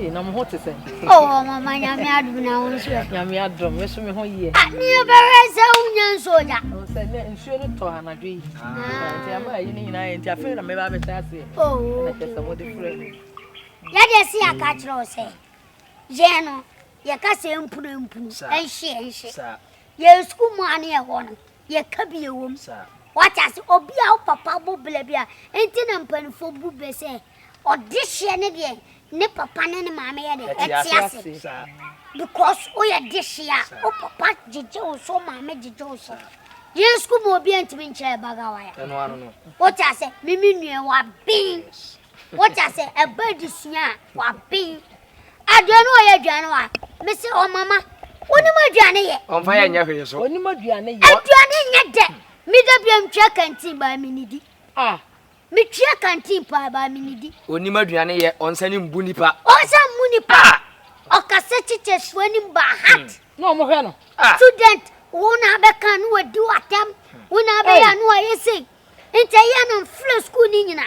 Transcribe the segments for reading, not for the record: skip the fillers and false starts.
na mo hote say. Oh, mama nyame adum na won so. Nyame adom, me so me ho ye. Ani bere se unyan soja. O say na nsuo no to anadwe yi. Nti ama yi ni nyina nti afi na me ba be tase. Oh. Na kesa mo de frɛ. Ya de si aka kire o se. Je no, ye ka se mpunu enhye. Sa. Ye school mu ane ye ho no. Ye ka bi ye wom. Sa. Watch obi a papa bo blebia. Enti na mpanfo bu be se. Odihye ne de ne papa ne mama ye de etiase. Sa. Because o ye dihye a o papa jeje o so mama jeje o so. Ye school mu obi antimi nkyere baga wa ya. Eno ano no. Watch ase mimi nue wa bin. Watch ase e badi sua wa bin. Aduane o ye aduane wa. Me se o mama woni ma aduane ye. On fa ya nya hwe so. Oni ma aduane ye. Aduane nya de. Mi da biam twa kantin ba minidi. Mi twa kantin pa ba minidi. Oni ma aduane ye onsani mbu nipa. Onsa mu nipa. Okase teachers woni ba hat. No mo hwe no. Student wona be kan no wadi watam. Wona be ya no ayese. Ente ya no flow school ni nyina.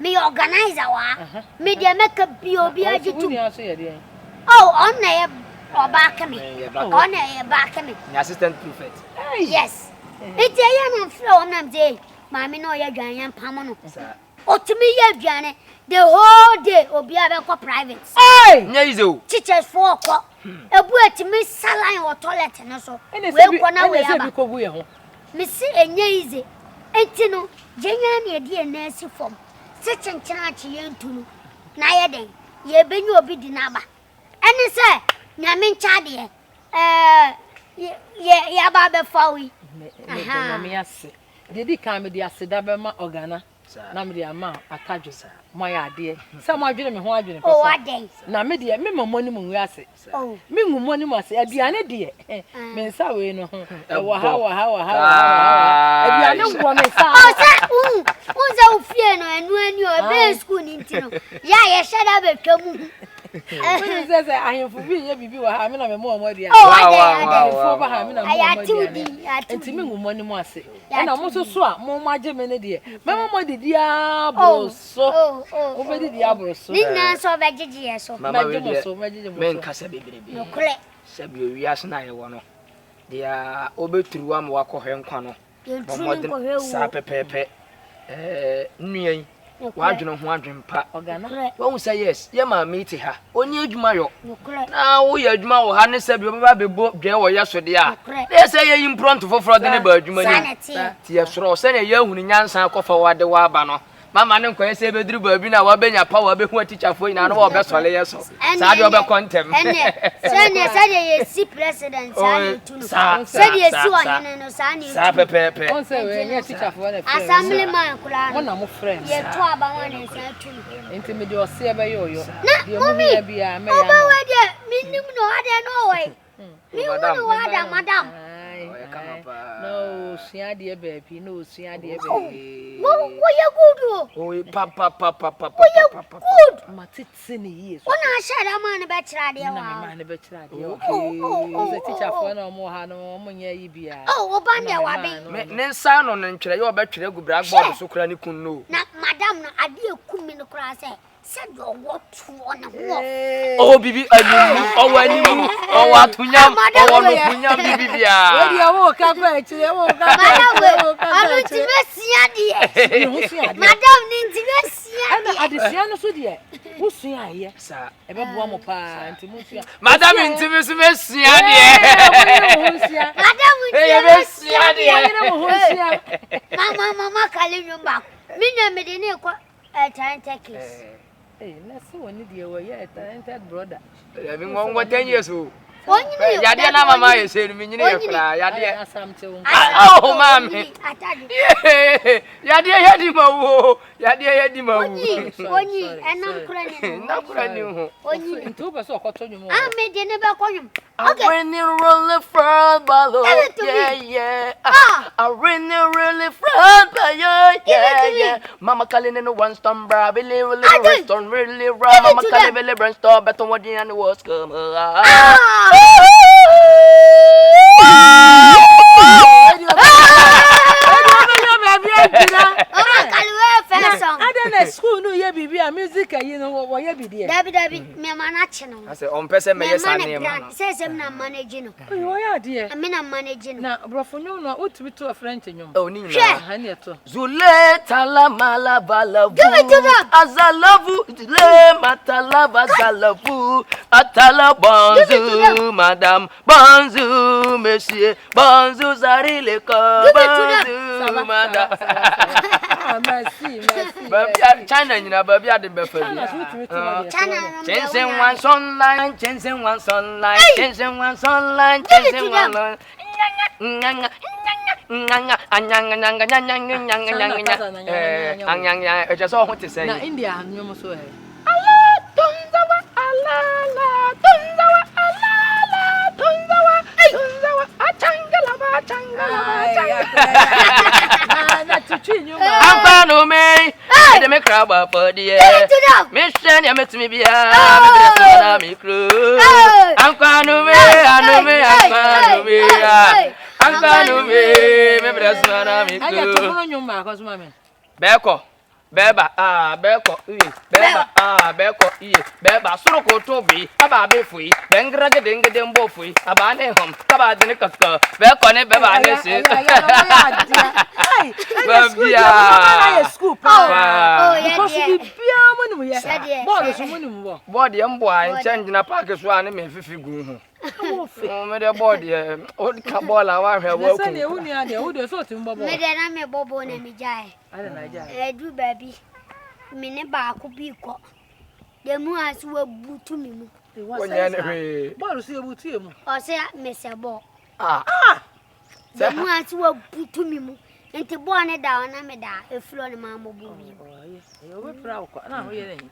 Me organizer wa. Me dia make bi obi ajitu. Oh, on na ye oba me. On na ye ba me. Ni assistant prefect. Yes. Ente ya no flow on am say, "Mami no ye dwan pam no." Otumi ye dwane the whole day obi abekọ private. Nya izo. Teachers for ko. Ebu etimi saline or toilet no so. We ko na we aba. Me si enye ize. Enti no, jenya na edi enasi form. Se chenchena achi ye ntunu. Na ye den, ye benyu obi di na ba. Eni se, nyame ncha de ye aba be fawi. Na me ase. Dedi kan me di ase da be ma organa. Na me di ama Atadwe mo ya ade. Se mo adwene me ho adwene pesa. Oh, aden. Na me de me mamoni mu nwi ase. Oh. Me ngumoni mu ase. Aduane de. Me nsa we no ho. E wo ha. Aduane wo me nsa. Oh, se unza ufie no enu ani o be school ni ntino. Ya ye shada be twamu. We say ahemfo bi ye bibi wo ha me na me mo aduane. Oh, aden. Fo ba ha me na mo aduane. Ati Enti me ngumoni mu ase. E na mo so a mo maje me ne de. Me mo de dia broso. Obedi di abroso. Ni na so be gigi so. Mama we men kasa bebrebe. No kule. Sabi owi ase na ye wo no. Dia obeturu am wakɔhwe nkwa no. Sa pepepe. Nnuan. Wadwene ho adwempa. Organa. Won say yes. Ye ma meet ha. Oni adwuma yo. Na wo ye adwuma wo ha ne sabi obeba bebo dwen wo ye so de a. Na say ye impront foforo de ne ba adwuma ni. Ti ye soro se ne ye hunu nyansa akɔfa wade wa aba no. Mama ne nkoye se beduru ba bi na wa benya pa wa be hu teacher fo ina no wo be sole ye so. Sa de obe contem. Se ye si president sa ni tunu. Se ye si wa hene no sa ni. Sa pepepe. On say we nye teacher fo na friend. Assemblyman kula no. Won na mo friend. Ye to aba wan ne sa tunu. Enti me de ose e be yo. Na mommy bia me ya. Oba we de minim no ade no we. Mi wonu wa da madam. No, sia de baby, no sia de baby. Wo ye good o. Oh, papa. Good. Matitsi ni yes. Wona shada man be kira de wa. Na man be kira de. Okay. The teacher for no mo ha no mo nya yi bia. Oh, oba de wa be. Ne nsa no ne ntwere ye obetwere gu blackboard so kura ni kun no. Na madam no ade ekumi no kura se. Said your what on a wolf. Oh, bibi, animu, oh, atunyam, oh, no punyam, bibi, where you walk up, actually, I'm intimacy. Madam, intimacy. I did see dear. Who see I here, sir? A babu pa, intimacy. Madam, intimacy, Mama, calling you back. Mina Medina, a time takes. Hey, let's see when you were a talented brother. Having 10 years old. Yadina, Mama, you said, Yadia, something. Oh, mammy. Yadia, Yadimo, and I'm crying. Not crying. Only 2 percent of you. I made the never call him. When you roll the front balloon, yeah. I really front by yeah. Mama calling in one stone, Bravely, really run. Mama calling Billy Brunstone, better what the end was come. school no ye bibia music ayi no wo ye bidie. Dabi me manage no. I say on person me yes ane ma. Say me na manage no. Wo ya de. Me na manage no. Na brofo nyom no otumi to French nyom. Oh ni na. Ha ne to. Zule talamala balavu. Give it to them. Azalavu le matalava zalavu. Atala bonzu madame bonzu monsieur bonzu zarile ko bonzu madame. Merci. Babia China nyina babia de befa bi. China. Chensen one sunline, chensen one sunline, chensen one sunline, chensen one sunline. Na India nyom so e. I'm no me. I make crab for the mission. You met me be me crew. I'm no me. Beko. Beba beko beba beko beba suruko tobi aba be fui bengra de denge dembo fui aba ne hom aba de ne kakka beko ne beba ne se babia school because bibia mo ni ye board so mo ni mo board ye mbo a change na park so a ne me fifi gu hu me de board ye o ka ball a wa hwe wa ku se ne hu ni ade hu de so ti mbo me de na me bobo na me jae ale na jae du baby me ne ba ko bi ko de mu asu wa butu mi mu onya ne hwe ball so ye butu e mu o se me se bo de mu asu wa butu mi mu enti bo ne da ona me da e flo ne ma mo bu bi yo we pra ko na ho ye ni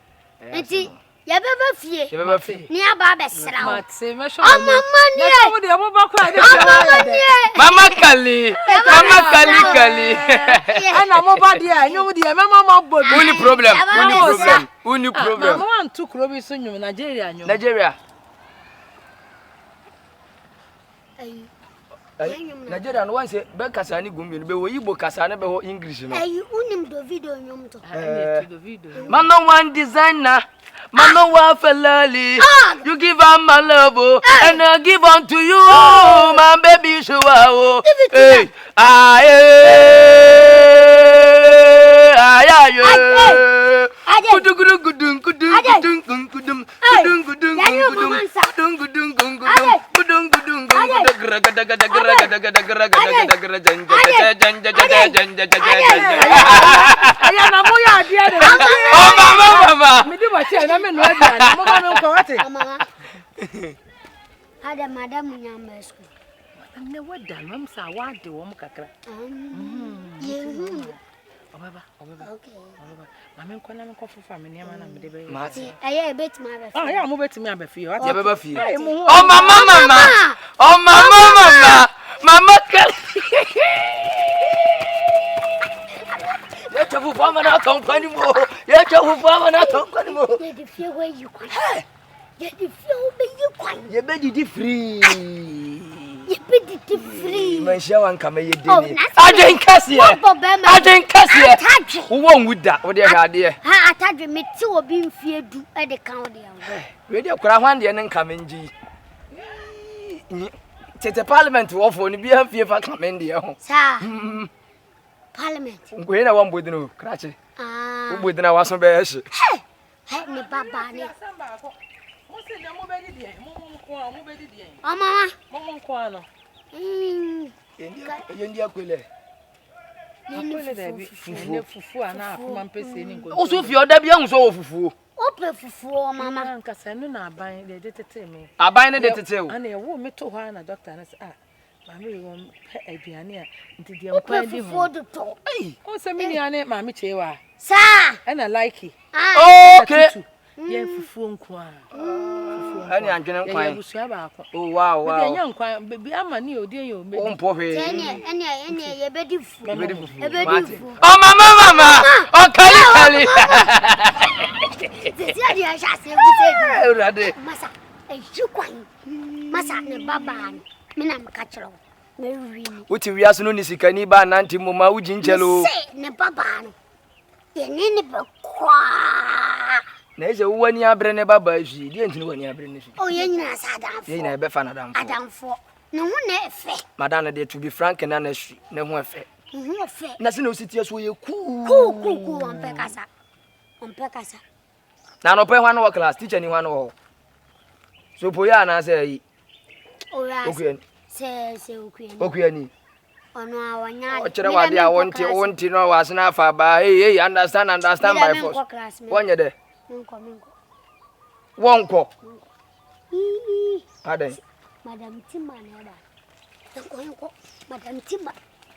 enti ya beba fie ni aba be sra o mate me sho mama ni e mo de mo ba kwa de mama kali ana mo ba de anyum de mama mo bo bi only problem mama wan to kro bi so nyum Nigeria Nigeria no one say be kasa ni gumbi be wo yibo kasa ne be ho English no unim do video nyum to man no one designer man no one felali you give am my love and I give unto you my baby show hey mama me di ba che na me no adia mo ba me ko wate mama ada madam nyamba school ne wada mam sa wade wo mo kakra Obaba. Okay. Mama nko na me ko fufa me niam na me de be. Mati. Aye bet ma be. Ya mo betimi abefi. Ya be ba fi. Oh mama. Mama kal. Ya chafu fama na ton kwani mo. Ya chafu fama na ton kwani mo. Ye di fie we you kwan. Ye di fie o be you kwan. Ye be di free. Ye be di free. Man shawan kama ye deni. Adwenkesie. Atadwe. Wo nwuda wo de hwade. Ha atadwe me ti obi mfie du e de kan wo de yawo. We de kura hwande ne nkama nji. Tete parliament wo fo ni bia fie fa kama de ho. Sa. Parliament. Ngwe na wambo dino krache. Wo bodina waso be hye. He ne baba ne. Mo se de mo be di die. Mo be di die. Mama. Mo nko ano. Yendi akwele. Akwele da bi fufu ana afuma mpese ni nko. O so fi oda bia hunso wo fufu. O pe fufu mama. Anka se no na aban de tete me. Aban ne de tete o. Ana e wo meto ho na doctor na se mama we won aduane a nti de nkwan di ho. Fufu do to. O se me ni ane mama chewa. Sa. Ana like. Okay. Ye fufu nkwa. Ani anjene nkwan. Ye busu aba akọ. Oh wow. Be nya nkwan be ama ni odi ye o be. O mpo hwe. Ene ye be di fufu. Ye be di fufu. Oh mama. O kali. Titi adi a sha se bi se. Urade. Masa, jukwan. Masa ne baba me na mka kiro. Me wi ni. Wuti wiaso no ni sikani ba nanti moma wuji nchelo. Se ne baba no. Yenini be kwa. Na ise wo ani abre ne baba hwi. Die ntini wo ani abre ne hwi. Oh yenya sa adamfo. Yenya be fa na adamfo. Adamfo. Ne ho na efe. Madam de to be frank na na hwi. Ne ho efe. Ho efe. Na se na ositie so ye ku. Ku on kasa. On kasa. Na no pe hwan no class teacher ni hwan no. So poya na say yi. Ora. Okuani. Se okuani. Okuani. Ono awanya. O chere wade a wonti no wasena afa ba. Hey understand by force. Wonye de. Minko. Wonko. Adan. Madam Timma na ba. Nko. Madam Timma.